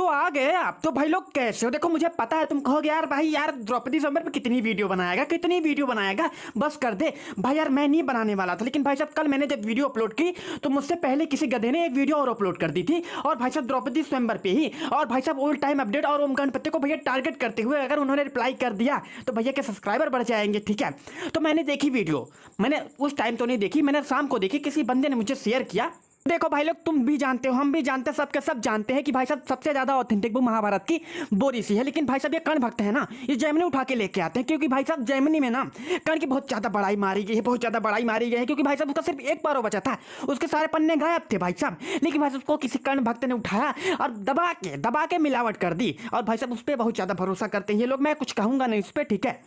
तो आ गए आप। तो भाई लोग कैसे हो? देखो मुझे पता है तुम कहोगे यार भाई यार द्रौपदी स्वयंवर पे कितनी वीडियो बनाएगा बस कर दे भाई। यार मैं नहीं बनाने वाला था, लेकिन भाई साहब कल मैंने जब वीडियो अपलोड की तो मुझसे पहले किसी गधे ने एक वीडियो और अपलोड कर दी थी, और भाई साहब द्रौपदी स्वयंवर पे ही, और भाई साहब ऑल टाइम अपडेट और ओम गणपति को भैया टारगेट करते हुए अगर उन्होंने रिप्लाई कर दिया तो भैया के सब्सक्राइबर बढ़ जाएंगे। ठीक है, तो मैंने देखी वीडियो, मैंने उस टाइम तो नहीं देखी, मैंने शाम को देखी, किसी बंदे ने मुझे शेयर किया। देखो भाई लोग तुम भी जानते हो, हम भी जानते हैं, सबके सब जानते हैं कि भाई साहब सबसे ज्यादा ऑथेंटिक बुक महाभारत की बोरी सी है। लेकिन भाई साहब ये कर्ण भक्त है ना, ये जैमिनी उठा के लेके आते हैं, क्योंकि भाई साहब जैमिनी में ना कर्ण की बहुत ज्यादा बड़ाई मारी गई है, बहुत ज्यादा बड़ाई मारी गई है, क्योंकि भाई साहब उसका सिर्फ एक पारो बचा था, उसके सारे पन्ने गायब थे भाई साहब। लेकिन भाई साहब उसको किसी कर्ण भक्त ने उठाया और दबा के मिलावट कर दी, और भाई साहब उस पर बहुत ज्यादा भरोसा करते हैं ये लोग। मैं कुछ कहूंगा नहीं उस पर, ठीक है।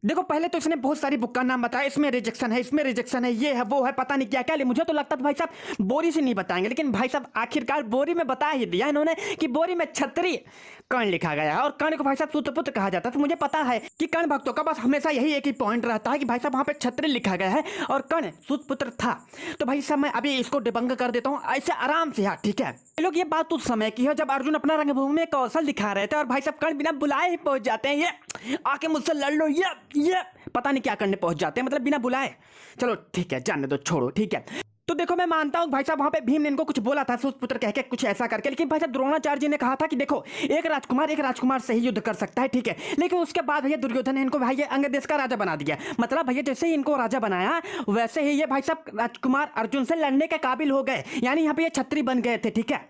देखो पहले तो इसने बहुत सारी बुक का नाम बताया, इसमें रिजेक्शन है, इसमें रिजेक्शन है, ये है वो है, पता नहीं क्या क्या। मुझे तो लगता था भाई साहब बोरी से नहीं बताएंगे, लेकिन भाई साहब आखिरकार बोरी में बता ही दिया इन्होंने कि बोरी में क्षत्रिय कर्ण लिखा गया है, और कर्ण को भाई साहब सूत्रपुत्र कहा जाता है। तो मुझे पता है कि कर्ण भक्तों का बस हमेशा यही एक ही पॉइंट रहता है कि भाई साहब वहां पे क्षत्रिय लिखा गया है और कर्ण सूत्रपुत्र था। तो भाई साहब मैं अभी इसको डिबंग कर देता हूँ ऐसे आराम से यार, ठीक है। लोग ये बात उस समय की है जब अर्जुन अपना रंगभूमि में कौशल दिखा रहे थे, और भाई साहब कर्ण बिना बुलाए ही पहुंच जाते हैं, ये आके मुझसे लड़ लो, ये पता नहीं क्या करने पहुंच जाते हैं, मतलब बिना बुलाए। चलो ठीक है, जानने दो, छोड़ो, ठीक है। तो देखो मैं मानता हूं भाई साहब वहां पे भीम ने इनको कुछ बोला था सूतपुत्र कह के, कुछ ऐसा करके, लेकिन भाई साहब द्रोणाचार्य जी ने कहा था कि देखो एक राजकुमार से ही युद्ध कर सकता है, ठीक है। लेकिन उसके बाद भैया दुर्योधन ने इनको भाई अंग देश का राजा बना दिया, मतलब भैया जैसे ही इनको राजा बनाया वैसे ही ये भाई साहब राजकुमार अर्जुन से लड़ने के काबिल हो गए, यानी यहाँ पे ये छत्री बन गए थे, ठीक है।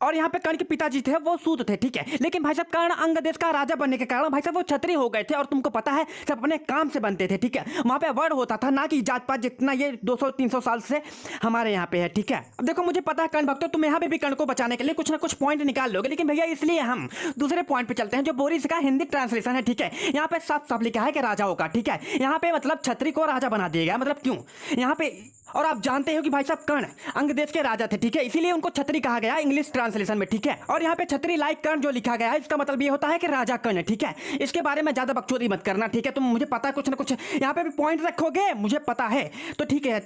और यहाँ पे कर्ण के पिताजी थे वो सूत थे, ठीक है। लेकिन भाई साहब कर्ण अंग देश का राजा बनने के कारण भाई साहब वो छत्री हो गए थे, और तुमको पता है सब अपने काम से बनते थे, ठीक है। वहां पे वर्ड होता था, ना कि जात पात जितना ये 200-300 साल से हमारे यहाँ पे है, ठीक है। अब देखो मुझे पता है कर्ण भक्तों तुम यहाँ पे भी कर्ण को बचाने के लिए कुछ ना कुछ पॉइंट निकाल लोगे, लेकिन भैया इसलिए हम दूसरे पॉइंट पे चलते हैं जो बोरिस का हिंदी ट्रांसलेशन है, ठीक है। यहाँ पे साफ साफ लिखा है कि राजाओं का, ठीक है। यहाँ पे मतलब छत्री को राजा बना दिया गया, मतलब क्यों यहाँ पे, और आप जानते हो कि भाई साहब कर्ण अंग देश के राजा थे, ठीक है, इसीलिए उनको छत्री कहा गया इंग्लिश ट्रांसलेशन में, ठीक है। और यहाँ पे छत्री लाइक कर्ण जो लिखा गया है इसका मतलब ये होता है कि राजा कर्ण, ठीक है। इसके बारे में ज्यादा बकचोदी मत करना, ठीक है। तुम मुझे पता है कुछ ना कुछ यहाँ पे भी पॉइंट रखोगे, मुझे पता है, तो ठीक है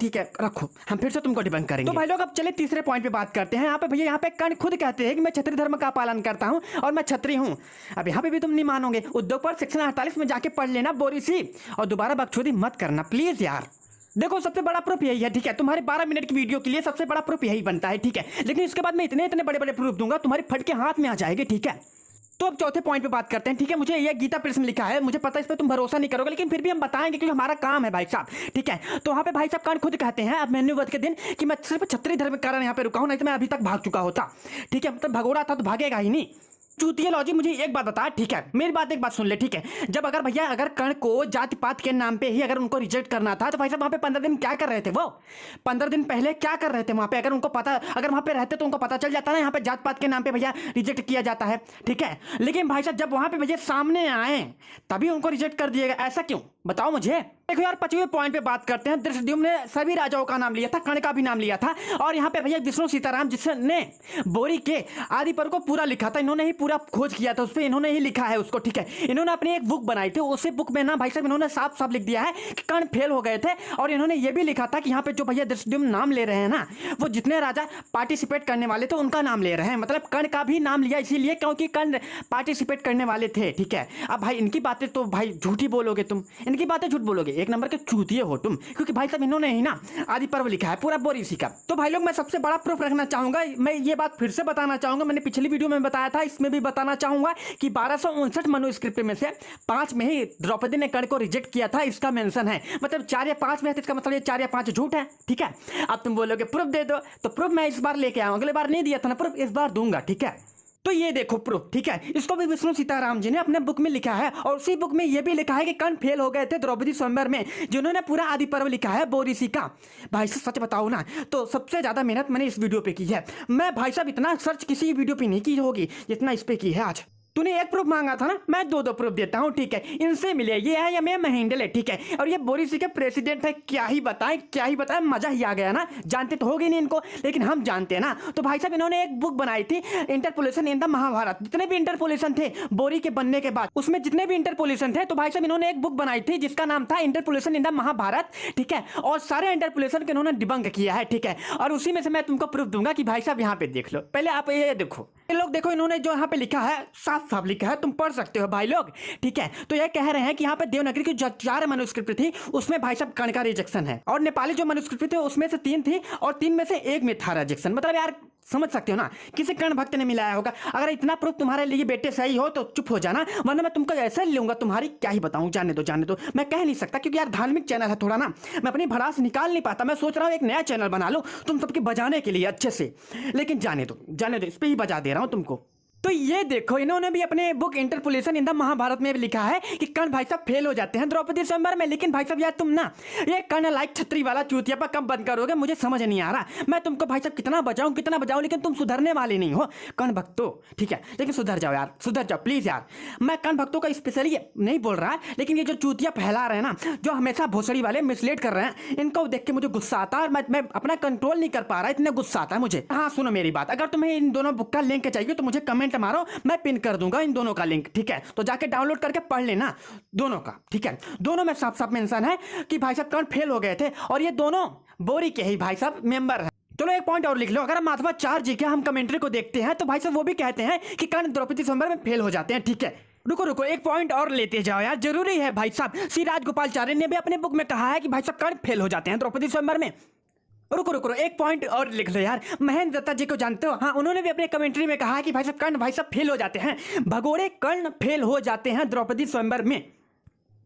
रखो, हम फिर से तुमको डिबंक करेंगे। तो भाई लोग अब चले तीसरे पॉइंट पे बात करते हैं। यहाँ पे भैया यहाँ पे कर्ण खुद कहते हैं कि मैं क्षत्रिय धर्म का पालन करता हूँ और मैं क्षत्रिय हूँ। अब यहाँ पे भी तुम नहीं मानोगे, उद्योग पर सेक्शन 48 में जाके पढ़ लेना बोरिसी, और दोबारा बकचोदी मत करना प्लीज यार। देखो सबसे बड़ा प्रूफ यही है, ठीक है। तुम्हारे 12 मिनट की वीडियो के लिए सबसे बड़ा प्रूफ यही बनता है, ठीक है। लेकिन इसके बाद मैं इतने बड़े बड़े प्रूफ दूंगा तुम्हारी फट के हाथ में आ जाएगी, ठीक है। तो अब चौथे पॉइंट पे बात करते हैं, ठीक है। मुझे ये गीता प्रेस में लिखा है, मुझे पता है इस पे तुम भरोसा नहीं करोगे, लेकिन फिर भी हम बताएंगे क्योंकि हमारा काम है भाई साहब, ठीक है। तो वहां पे भाई साहब कर्ण खुद कहते हैं अब मेन्यूवध के दिन कि मैं सिर्फ क्षत्रिय धर्म के कारण यहाँ पे रुका हूं, नहीं तो मैं अभी तक भाग चुका होता, ठीक है। मतलब भगोड़ा था तो भागेगा ही नहीं। चूतिया लॉजी मुझे एक बात बता, ठीक है, मेरी बात एक बात सुन ले, ठीक है। जब अगर भैया अगर कर्ण को जाति पात के नाम पे ही अगर उनको रिजेक्ट करना था तो भाई साहब वहां पे 15 दिन क्या कर रहे थे, वो 15 दिन पहले क्या कर रहे थे वहां पे, अगर उनको पता, अगर वहां पे रहते तो उनको पता चल जाता ना यहाँ पे जात पात के नाम पे भैया रिजेक्ट किया जाता है, ठीक है। लेकिन भाई साहब जब वहां पे भैया सामने आए तभी उनको रिजेक्ट कर दिया गया, ऐसा क्यों बताओ मुझे। देखो यार 25वें पॉइंट पे बात करते हैं। धृष्टद्युम्न ने सभी राजाओं का नाम लिया था, कर्ण का भी नाम लिया था, और यहाँ पे भैया विष्णु सीताराम जिसने बोरी के आदि पर को पूरा लिखा था, इन्होंने ही पूरा खोज किया था, उस पर इन्होंने ही लिखा है उसको, ठीक है। इन्होंने अपनी एक बुक बनाई थी, उसी बुक में ना भाई साहब इन्होंने साफ साफ लिख दिया है कि कर्ण फेल हो गए थे, और इन्होंने ये भी लिखा था कि यहाँ पे जो भैया धृष्टद्युम्न नाम ले रहे हैं ना, वो जितने राजा पार्टिसिपेट करने वाले थे उनका नाम ले रहे हैं, मतलब कर्ण का भी नाम लिया इसीलिए क्योंकि कर्ण पार्टिसिपेट करने वाले थे, ठीक है। अब भाई इनकी बातें तो भाई झूठी बोलोगे तुम, इनकी बातें झूठ बोलोगे, एक नंबर के चूतिए हो तुम, क्योंकि भाई साहब इन्होंने ही ना आदि पर्व लिखा है पूरा बोरिसी का। तो भाई लोग मैं सबसे बड़ा प्रूफ रखना चाहूंगा, मैं ये बात फिर से बताना चाहूंगा, मैंने पिछली वीडियो में बताया था, इसमें भी बताना चाहूंगा कि 1259 मनुस्क्रिप्ट में से 5 में ही द्रौपदी ने कर्ण को रिजेक्ट किया था, इसका मेंशन है। मतलब 4 या 5 में है, इसका मतलब ये 4 या 5 झूठ है, ठीक है। अब तुम बोलोगे प्रूफ दे दो, तो प्रूफ मैं इस बार लेके आऊंगा, अगले बार नहीं दिया था ना प्रूफ, इस बार दूंगा, ठीक है। तो ये देखो प्रूफ, ठीक है। इसको भी विष्णु सीताराम जी ने अपने बुक में लिखा है, और उसी बुक में ये भी लिखा है कि कर्ण फेल हो गए थे द्रौपदी स्वयंवर में, जिन्होंने पूरा आदि पर्व लिखा है बोरिसी का। भाई साहब सच बताओ ना तो सबसे ज्यादा मेहनत मैंने इस वीडियो पे की है। मैं भाई साहब इतना सर्च किसी वीडियो पे नहीं की होगी जितना इस पे की है आज। तूने एक प्रूफ मांगा था ना, मैं 2 प्रूफ देता हूँ, ठीक है। इनसे मिले, ये है या मैं महिंडल है, ठीक है। और ये बोरिसी के प्रेसिडेंट है, क्या ही बताएं, मजा ही आ गया ना। जानते तो होगे नहीं इनको, लेकिन हम जानते हैं ना। तो भाई साहब इन्होंने एक बुक बनाई थी इंटरपोलेशन इन द महाभारत, जितने भी इंटरपोलेशन थे बोरी के बनने के बाद, उसमें जितने भी इंटरपोलेशन थे, तो भाई साहब इन्होंने एक बुक बनाई थी जिसका नाम था इंटरपोलेशन इन द महाभारत, ठीक है। और सारे इंटरपोलेशन के इन्होंने डिबंक किया है, ठीक है। और उसी में से मैं तुमको प्रूफ दूंगा कि भाई साहब यहाँ पे देख लो, पहले आप ये देखो। ये लोग देखो, इन्होंने जो यहाँ पे लिखा है साफ साफ लिखा है, तुम पढ़ सकते हो भाई लोग, ठीक है। तो ये कह रहे हैं कि यहाँ पे देवनागरी की जो 4 मनुस्क्रिप्ट थी उसमें भाई साहब कर्ण का रिजेक्शन है, और नेपाली जो मनुस्क्रिप्ट थे उसमें से 3 थी और 3 में से 1 में था रिजेक्शन। मतलब यार समझ सकते हो ना, किसी कर्ण भक्त ने मिलाया होगा। अगर इतना प्रूफ तुम्हारे लिए बेटे सही हो तो चुप हो जाना, वरना मैं तुमको ऐसे लूंगा तुम्हारी, क्या ही बताऊं। जाने दो, मैं कह नहीं सकता क्योंकि यार धार्मिक चैनल है थोड़ा ना, मैं अपनी भड़ास निकाल नहीं पाता। मैं सोच रहा हूं एक नया चैनल बना लूं तुम सबके बजाने के लिए अच्छे से, लेकिन जाने दो, इस पर ही बजा दे रहा हूं तुमको। तो ये देखो, इन्होंने भी अपने book interpolation in the Mahabharata में भी लिखा है कि कर्ण भाई साहब फेल हो जाते हैं द्रौपदी स्वयंवर में। लेकिन भाई साहब यार तुम ना ये कर्ण लाइक छतरी वाला चूतिया पर कब बंद करोगे, मुझे समझ नहीं आ रहा। मैं तुमको भाई साहब कितना बजाऊं लेकिन तुम सुधरने वाले नहीं हो कर्ण भक्तों, ठीक है। लेकिन सुधर जाओ यार, सुधर जाओ प्लीज यार। मैं कर्ण भक्तों का स्पेशली नहीं बोल रहा है, लेकिन ये जो चूतिया फैला रहे हैं ना, जो हमेशा भोसड़ी वाले मिसलीड कर रहे हैं, इनको देख के मुझे गुस्सा आता है और मैं अपना कंट्रोल नहीं कर पा रहा, इतने गुस्सा आता है मुझे। हाँ सुनो मेरी बात, अगर तुम्हें इन दोनों बुक का लिंक चाहिए तो मुझे कमेंट मारो, मैं पिन कर दूंगा इन दोनों का लिंक, ठीक है। तो जाके डाउनलोड करके पढ़ लेना दोनों का, ठीक है। दोनों में साफ साफ मेंशन है कि भाई साहब कर्ण फेल हो गए थे, और ये दोनों बोरी के ही भाई साहब मेंबर हैं। चलो एक पॉइंट और लिख लो, अगर माधवा 4 जी के हम कमेंट्री को देखते हैं तो भाई साहब वो भी कहते हैं कि कर्ण द्रौपदी स्वयंवर में फेल हो जाते हैं, ठीक है। रुको एक पॉइंट और लेते जाओ यार, जरूरी है भाई साहब। श्री राजगोपालचार्य ने भी अपने बुक में कहा है कि भाई साहब कर्ण फेल हो जाते हैं द्रौपदी स्वयंवर में। रुको एक पॉइंट और लिख लो यार, महेंद्र दत्ता जी को जानते हो, हाँ उन्होंने भी अपने कमेंट्री में कहा कि भाई साहब कर्ण भाई साहब फेल हो जाते हैं, भगोड़े कर्ण फेल हो जाते हैं द्रौपदी स्वयंवर में।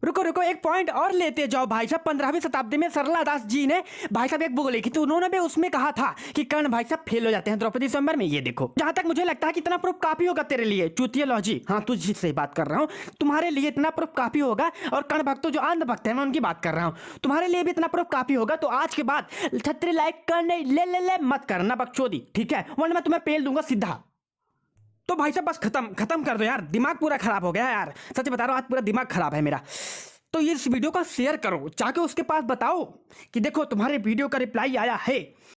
रुको एक पॉइंट और लेते जाओ भाई साहब। 15वीं शताब्दी में सरला दास जी ने भाई साहब एक बुक लिखी थी, उन्होंने भी उसमें कहा था कि कर्ण भाई साहब फेल हो जाते हैं द्रौपदी स्वयंवर में। ये देखो, जहां तक मुझे लगता है कि इतना प्रूफ काफी होगा तेरे लिए चूतियालॉजी, हाँ तुझी से बात कर रहा हूँ, तुम्हारे लिए इतना प्रूफ काफी होगा। और कर्ण भक्तों जो अंध भक्त है मैं उनकी बात कर रहा हूँ, तुम्हारे लिए भी इतना प्रूफ काफी होगा। तो आज के बाद छतरी लाइक करने ले मत करना बकचोदी, ठीक है, वरना मैं तुम्हें पेल दूंगा सीधा। तो भाई साहब बस खत्म कर दो यार, दिमाग पूरा खराब हो गया यार, सच बता रहा हूँ आज पूरा दिमाग खराब है मेरा। तो इस वीडियो का शेयर करो, जाके उसके पास बताओ कि देखो तुम्हारे वीडियो का रिप्लाई आया है।